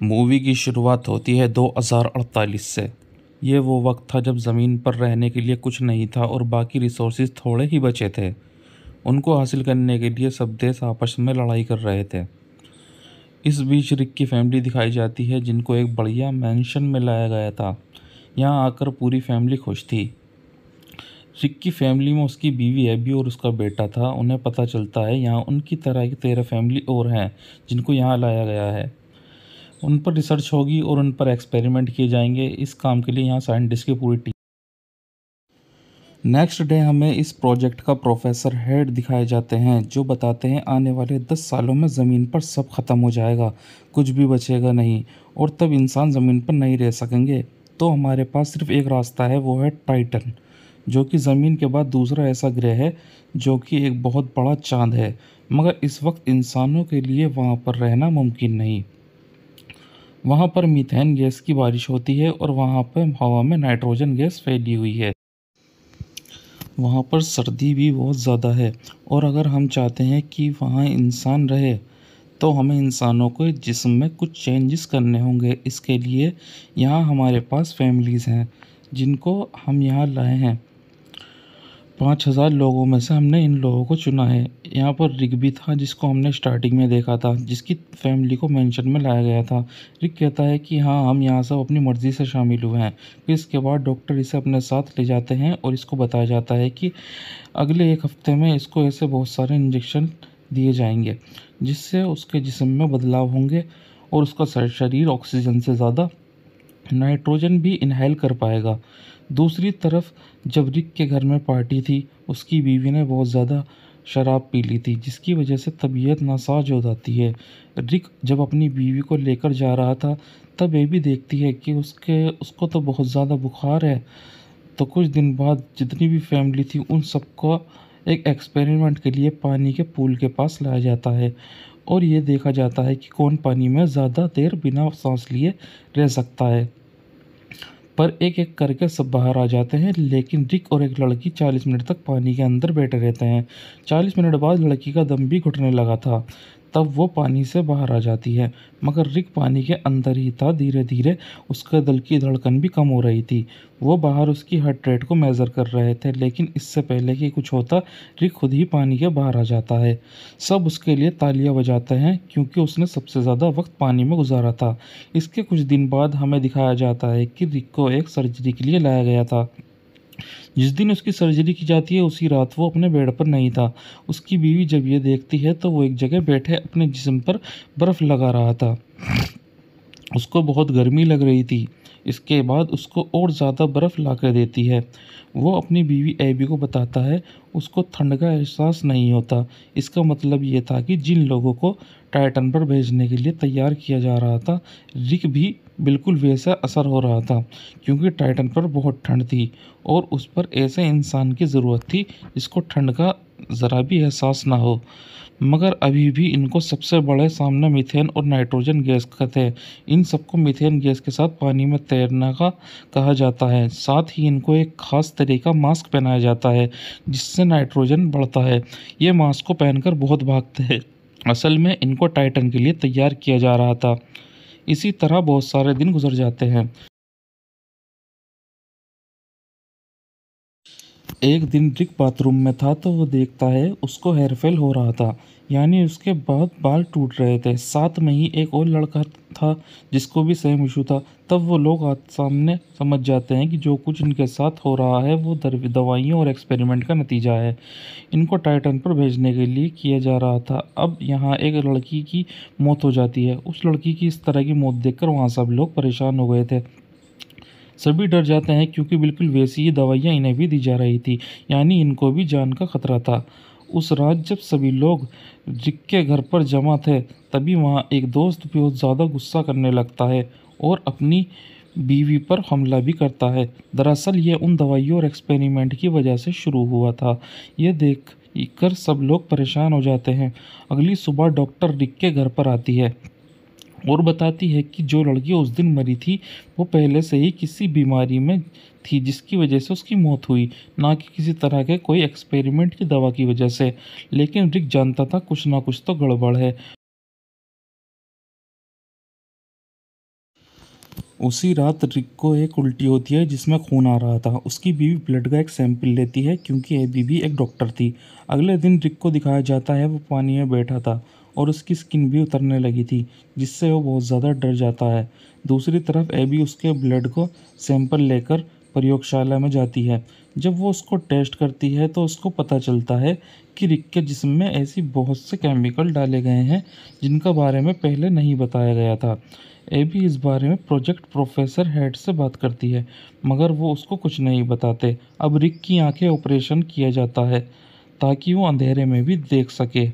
Movie की शुरुआत होती है 2048 से। ये वो वक्त था जब ज़मीन पर रहने के लिए कुछ नहीं था और बाकी रिसोर्सेज थोड़े ही बचे थे। उनको हासिल करने के लिए सब देश आपस में लड़ाई कर रहे थे। इस बीच रिक की फैमिली दिखाई जाती है, जिनको एक बढ़िया मैंशन में लाया गया था। यहाँ आकर पूरी फैमिली खुश थी। रिक की फैमिली में उसकी बीवी एबी और उसका बेटा था। उन्हें पता चलता है यहाँ उनकी तरह की 13 फैमिली और हैं जिनको यहाँ लाया गया है। उन पर रिसर्च होगी और उन पर एक्सपेरिमेंट किए जाएंगे। इस काम के लिए यहाँ साइंटिस्ट की पूरी टीम। नेक्स्ट डे हमें इस प्रोजेक्ट का प्रोफेसर हेड दिखाए जाते हैं, जो बताते हैं आने वाले 10 सालों में ज़मीन पर सब खत्म हो जाएगा, कुछ भी बचेगा नहीं और तब इंसान ज़मीन पर नहीं रह सकेंगे। तो हमारे पास सिर्फ एक रास्ता है, वो है टाइटन, जो कि ज़मीन के बाद दूसरा ऐसा ग्रह है जो कि एक बहुत बड़ा चांद है। मगर इस वक्त इंसानों के लिए वहाँ पर रहना मुमकिन नहीं। वहाँ पर मीथेन गैस की बारिश होती है और वहाँ पर हवा में नाइट्रोजन गैस फैली हुई है। वहाँ पर सर्दी भी बहुत ज़्यादा है और अगर हम चाहते हैं कि वहाँ इंसान रहे तो हमें इंसानों को जिस्म में कुछ चेंजेस करने होंगे। इसके लिए यहाँ हमारे पास फैमिलीज़ हैं जिनको हम यहाँ लाए हैं। 5000 लोगों में से हमने इन लोगों को चुना है। यहाँ पर रिक भी था, जिसको हमने स्टार्टिंग में देखा था, जिसकी फैमिली को मेंशन में लाया गया था। रिक कहता है कि हाँ, हम यहाँ सब अपनी मर्ज़ी से शामिल हुए हैं। फिर इसके बाद डॉक्टर इसे अपने साथ ले जाते हैं और इसको बताया जाता है कि अगले 1 हफ्ते में इसको ऐसे बहुत सारे इंजेक्शन दिए जाएंगे जिससे उसके जिस्म में बदलाव होंगे और उसका शरीर ऑक्सीजन से ज़्यादा नाइट्रोजन भी इनहेल कर पाएगा। दूसरी तरफ जब रिक के घर में पार्टी थी, उसकी बीवी ने बहुत ज़्यादा शराब पी ली थी, जिसकी वजह से तबीयत नासाज हो जाती है। रिक जब अपनी बीवी को लेकर जा रहा था, तब ये भी देखती है कि उसको तो बहुत ज़्यादा बुखार है। तो कुछ दिन बाद जितनी भी फैमिली थी, उन सबको एक एक्सपेरिमेंट के लिए पानी के पूल के पास लाया जाता है और ये देखा जाता है कि कौन पानी में ज़्यादा देर बिना सांस लिए रह सकता है। पर एक एक करके सब बाहर आ जाते हैं, लेकिन रिक और एक लड़की 40 मिनट तक पानी के अंदर बैठे रहते हैं। 40 मिनट बाद लड़की का दम भी घुटने लगा था, तब वो पानी से बाहर आ जाती है। मगर रिक पानी के अंदर ही था। धीरे धीरे उसके दिल की धड़कन भी कम हो रही थी। वो बाहर उसकी हार्ट रेट को मेज़र कर रहे थे, लेकिन इससे पहले कि कुछ होता, रिक खुद ही पानी के बाहर आ जाता है। सब उसके लिए तालियां बजाते हैं क्योंकि उसने सबसे ज़्यादा वक्त पानी में गुजारा था। इसके कुछ दिन बाद हमें दिखाया जाता है कि रिक को एक सर्जरी के लिए लाया गया था। जिस दिन उसकी सर्जरी की जाती है, उसी रात वो अपने बेड पर नहीं था। उसकी बीवी जब ये देखती है तो वो एक जगह बैठे अपने जिस्म पर बर्फ़ लगा रहा था। उसको बहुत गर्मी लग रही थी। इसके बाद उसको और ज़्यादा बर्फ़ ला कर देती है। वो अपनी बीवी एबी को बताता है उसको ठंड का एहसास नहीं होता। इसका मतलब ये था कि जिन लोगों को टाइटन पर भेजने के लिए तैयार किया जा रहा था, रिक भी बिल्कुल वैसा असर हो रहा था, क्योंकि टाइटन पर बहुत ठंड थी और उस पर ऐसे इंसान की ज़रूरत थी जिसको ठंड का ज़रा भी एहसास ना हो। मगर अभी भी इनको सबसे बड़े सामना मीथेन और नाइट्रोजन गैस का थे। इन सबको मीथेन गैस के साथ पानी में तैरना का कहा जाता है। साथ ही इनको एक खास तरह का मास्क पहनाया जाता है जिससे नाइट्रोजन बढ़ता है। ये मास्क को पहनकर बहुत भागते हैं। असल में इनको टाइटन के लिए तैयार किया जा रहा था। इसी तरह बहुत सारे दिन गुजर जाते हैं। एक दिन रिक बाथरूम में था तो वो देखता है उसको हेयरफेल हो रहा था, यानी उसके बहुत बाल टूट रहे थे। साथ में ही एक और लड़का था जिसको भी सेम इशू था। तब वो लोग सामने समझ जाते हैं कि जो कुछ इनके साथ हो रहा है वो दवाइयों और एक्सपेरिमेंट का नतीजा है। इनको टाइटन पर भेजने के लिए किया जा रहा था। अब यहाँ एक लड़की की मौत हो जाती है। उस लड़की की इस तरह की मौत देखकर वहाँ सब लोग परेशान हो गए थे। सभी डर जाते हैं क्योंकि बिल्कुल वैसी ही दवाइयाँ इन्हें भी दी जा रही थी, यानी इनको भी जान का खतरा था। उस रात जब सभी लोग रिक के घर पर जमा थे, तभी वहाँ एक दोस्त बहुत ज़्यादा गुस्सा करने लगता है और अपनी बीवी पर हमला भी करता है। दरअसल ये उन दवाइयों और एक्सपेरिमेंट की वजह से शुरू हुआ था। ये देख कर सब लोग परेशान हो जाते हैं। अगली सुबह डॉक्टर रिक के घर पर आती है और बताती है कि जो लड़की उस दिन मरी थी, वो पहले से ही किसी बीमारी में थी जिसकी वजह से उसकी मौत हुई, ना कि किसी तरह के कोई एक्सपेरिमेंट की दवा की वजह से। लेकिन रिक जानता था कुछ ना कुछ तो गड़बड़ है। उसी रात रिक को एक उल्टी होती है जिसमें खून आ रहा था। उसकी बीवी ब्लड का एक सैंपल लेती है क्योंकि एबी भी एक डॉक्टर थी। अगले दिन रिक को दिखाया जाता है वो पानी में बैठा था और उसकी स्किन भी उतरने लगी थी, जिससे वो बहुत ज़्यादा डर जाता है। दूसरी तरफ एबी उसके ब्लड को सैंपल लेकर प्रयोगशाला में जाती है। जब वो उसको टेस्ट करती है तो उसको पता चलता है कि रिक के जिस्म में ऐसी बहुत से केमिकल डाले गए हैं जिनका बारे में पहले नहीं बताया गया था। एबी इस बारे में प्रोजेक्ट प्रोफेसर हेड से बात करती है, मगर वो उसको कुछ नहीं बताते। अब रिक की आंखें ऑपरेशन किया जाता है ताकि वो अंधेरे में भी देख सके।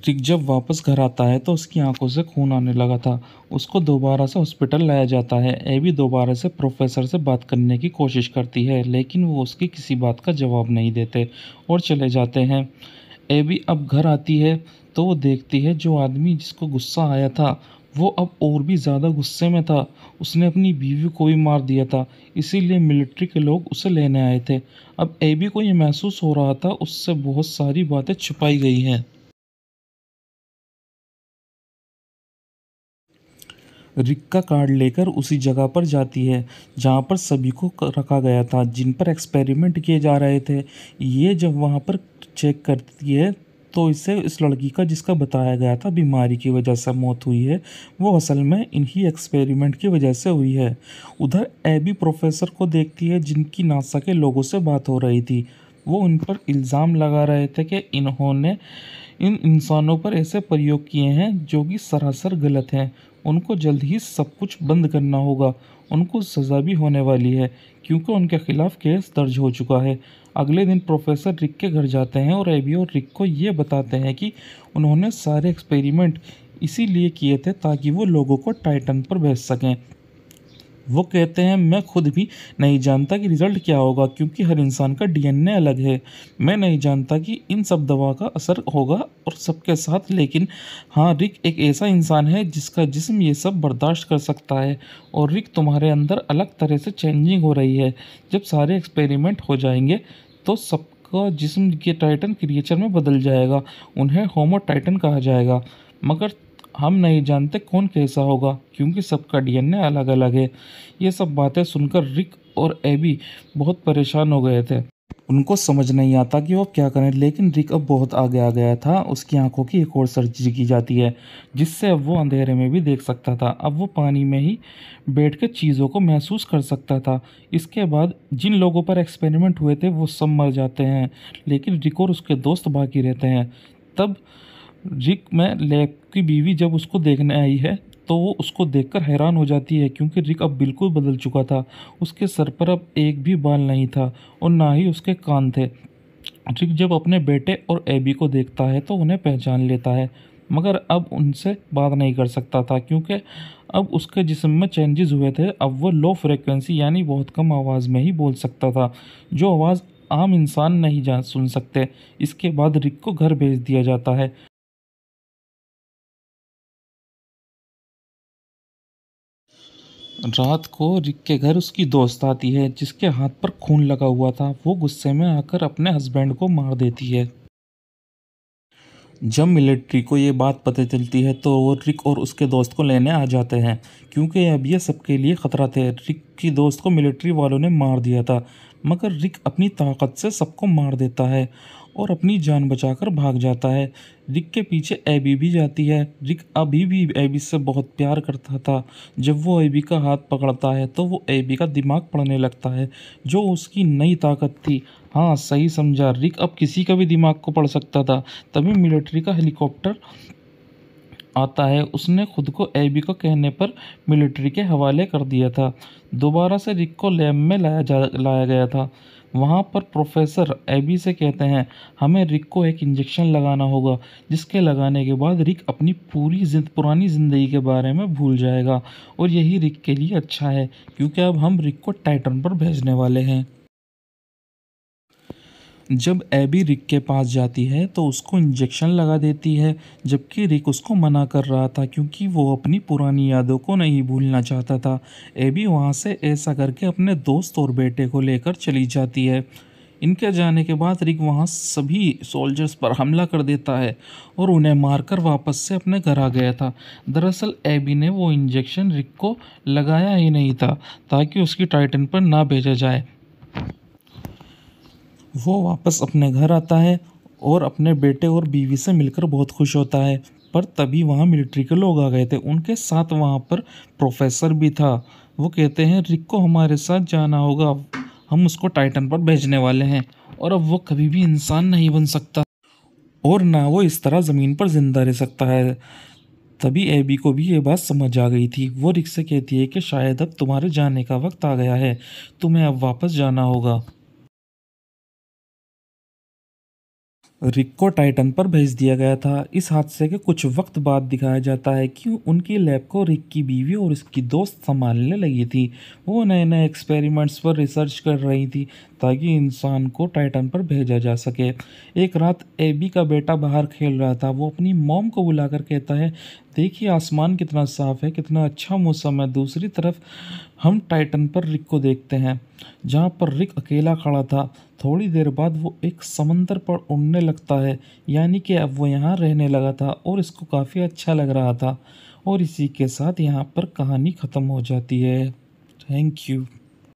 रिक जब वापस घर आता है तो उसकी आंखों से खून आने लगा था। उसको दोबारा से हॉस्पिटल लाया जाता है। एबी दोबारा से प्रोफेसर से बात करने की कोशिश करती है, लेकिन वो उसकी किसी बात का जवाब नहीं देते और चले जाते हैं। एबी अब घर आती है तो वो देखती है जो आदमी जिसको गुस्सा आया था वो अब और भी ज़्यादा गुस्से में था। उसने अपनी बीवी को भी मार दिया था, इसीलिए मिलिट्री के लोग उसे लेने आए थे। अब एबी को ये महसूस हो रहा था उससे बहुत सारी बातें छुपाई गई हैं। रिक का कार्ड लेकर उसी जगह पर जाती है जहाँ पर सभी को रखा गया था जिन पर एक्सपेरिमेंट किए जा रहे थे। ये जब वहाँ पर चेक करती है तो इसे इस लड़की का जिसका बताया गया था बीमारी की वजह से मौत हुई है, वो असल में इन्हीं एक्सपेरिमेंट की वजह से हुई है। उधर एबी प्रोफेसर को देखती है जिनकी नासा के लोगों से बात हो रही थी। वो उन पर इल्ज़ाम लगा रहे थे कि इन्होंने इन इंसानों पर ऐसे प्रयोग किए हैं जो कि सरासर गलत हैं। उनको जल्द ही सब कुछ बंद करना होगा। उनको सज़ा भी होने वाली है क्योंकि उनके खिलाफ केस दर्ज हो चुका है। अगले दिन प्रोफेसर रिक के घर जाते हैं और एबी और रिक को ये बताते हैं कि उन्होंने सारे एक्सपेरिमेंट इसीलिए किए थे ताकि वो लोगों को टाइटन पर भेज सकें। वो कहते हैं मैं खुद भी नहीं जानता कि रिज़ल्ट क्या होगा क्योंकि हर इंसान का डीएनए अलग है। मैं नहीं जानता कि इन सब दवा का असर होगा और सबके साथ, लेकिन हाँ, रिक एक ऐसा इंसान है जिसका जिस्म ये सब बर्दाश्त कर सकता है। और रिक, तुम्हारे अंदर अलग तरह से चेंजिंग हो रही है। जब सारे एक्सपेरिमेंट हो जाएंगे तो सबका जिस्म के टाइटन क्रिएचर में बदल जाएगा। उन्हें होमो टाइटन कहा जाएगा, मगर हम नहीं जानते कौन कैसा होगा क्योंकि सबका डीएनए अलग अलग है। ये सब बातें सुनकर रिक और एबी बहुत परेशान हो गए थे। उनको समझ नहीं आता कि वो क्या करें, लेकिन रिक अब बहुत आगे आ गया था। उसकी आंखों की एक और सर्जरी की जाती है जिससे अब वो अंधेरे में भी देख सकता था। अब वो पानी में ही बैठ कर चीज़ों को महसूस कर सकता था। इसके बाद जिन लोगों पर एक्सपेरिमेंट हुए थे वो सब मर जाते हैं, लेकिन रिक और उसके दोस्त बाकी रहते हैं। तब रिक में लैब की बीवी जब उसको देखने आई है तो वो उसको देखकर हैरान हो जाती है क्योंकि रिक अब बिल्कुल बदल चुका था। उसके सर पर अब एक भी बाल नहीं था और ना ही उसके कान थे। रिक जब अपने बेटे और एबी को देखता है तो उन्हें पहचान लेता है, मगर अब उनसे बात नहीं कर सकता था क्योंकि अब उसके जिस्म में चेंजेस हुए थे। अब वो लो फ्रिक्वेंसी यानी बहुत कम आवाज़ में ही बोल सकता था, जो आवाज़ आम इंसान नहीं जान सुन सकते। इसके बाद रिक को घर भेज दिया जाता है। रात को रिक के घर उसकी दोस्त आती है जिसके हाथ पर खून लगा हुआ था। वो गुस्से में आकर अपने हस्बैंड को मार देती है। जब मिलिट्री को ये बात पता चलती है तो वो रिक और उसके दोस्त को लेने आ जाते हैं क्योंकि अब ये सबके लिए ख़तरा थे। रिक की दोस्त को मिलिट्री वालों ने मार दिया था, मगर रिक अपनी ताकत से सबको मार देता है और अपनी जान बचाकर भाग जाता है। रिक के पीछे एबी भी जाती है। रिक अभी भी एबी से बहुत प्यार करता था। जब वो एबी का हाथ पकड़ता है तो वो एबी का दिमाग पढ़ने लगता है, जो उसकी नई ताकत थी। हाँ, सही समझा, रिक अब किसी का भी दिमाग को पढ़ सकता था। तभी मिलिट्री का हेलीकॉप्टर आता है। उसने खुद को एबी को कहने पर मिलिट्री के हवाले कर दिया था। दोबारा से रिक को लैब में लाया गया था। वहाँ पर प्रोफेसर एबी से कहते हैं हमें रिक को एक इंजेक्शन लगाना होगा जिसके लगाने के बाद रिक अपनी पुरानी ज़िंदगी के बारे में भूल जाएगा और यही रिक के लिए अच्छा है क्योंकि अब हम रिक को टाइटन पर भेजने वाले हैं। जब एबी रिक के पास जाती है तो उसको इंजेक्शन लगा देती है, जबकि रिक उसको मना कर रहा था क्योंकि वो अपनी पुरानी यादों को नहीं भूलना चाहता था। एबी वहाँ से ऐसा करके अपने दोस्त और बेटे को लेकर चली जाती है। इनके जाने के बाद रिक वहाँ सभी सोल्जर्स पर हमला कर देता है और उन्हें मारकर वापस से अपने घर आ गया था। दरअसल एबी ने वो इंजेक्शन रिक को लगाया ही नहीं था ताकि उसकी टाइटन पर ना भेजा जाए। वो वापस अपने घर आता है और अपने बेटे और बीवी से मिलकर बहुत खुश होता है। पर तभी वहाँ मिलिट्री के लोग आ गए थे, उनके साथ वहाँ पर प्रोफेसर भी था। वो कहते हैं रिक को हमारे साथ जाना होगा, हम उसको टाइटन पर भेजने वाले हैं और अब वो कभी भी इंसान नहीं बन सकता और ना वो इस तरह ज़मीन पर जिंदा रह सकता है। तभी एबी को भी ये बात समझ आ गई थी। वो रिक से कहती है कि शायद अब तुम्हारे जाने का वक्त आ गया है, तुम्हें अब वापस जाना होगा। रिक को टाइटन पर भेज दिया गया था। इस हादसे के कुछ वक्त बाद दिखाया जाता है कि उनकी लैब को रिक की बीवी और उसकी दोस्त संभालने लगी थी। वो नए नए एक्सपेरिमेंट्स पर रिसर्च कर रही थी ताकि इंसान को टाइटन पर भेजा जा सके। एक रात एबी का बेटा बाहर खेल रहा था। वो अपनी मॉम को बुलाकर कहता है, देखिए आसमान कितना साफ है, कितना अच्छा मौसम है। दूसरी तरफ हम टाइटन पर रिक को देखते हैं जहाँ पर रिक अकेला खड़ा था। थोड़ी देर बाद वो एक समंदर पर उड़ने लगता है, यानी कि अब वो यहाँ रहने लगा था और इसको काफ़ी अच्छा लग रहा था। और इसी के साथ यहाँ पर कहानी ख़त्म हो जाती है। Thank you.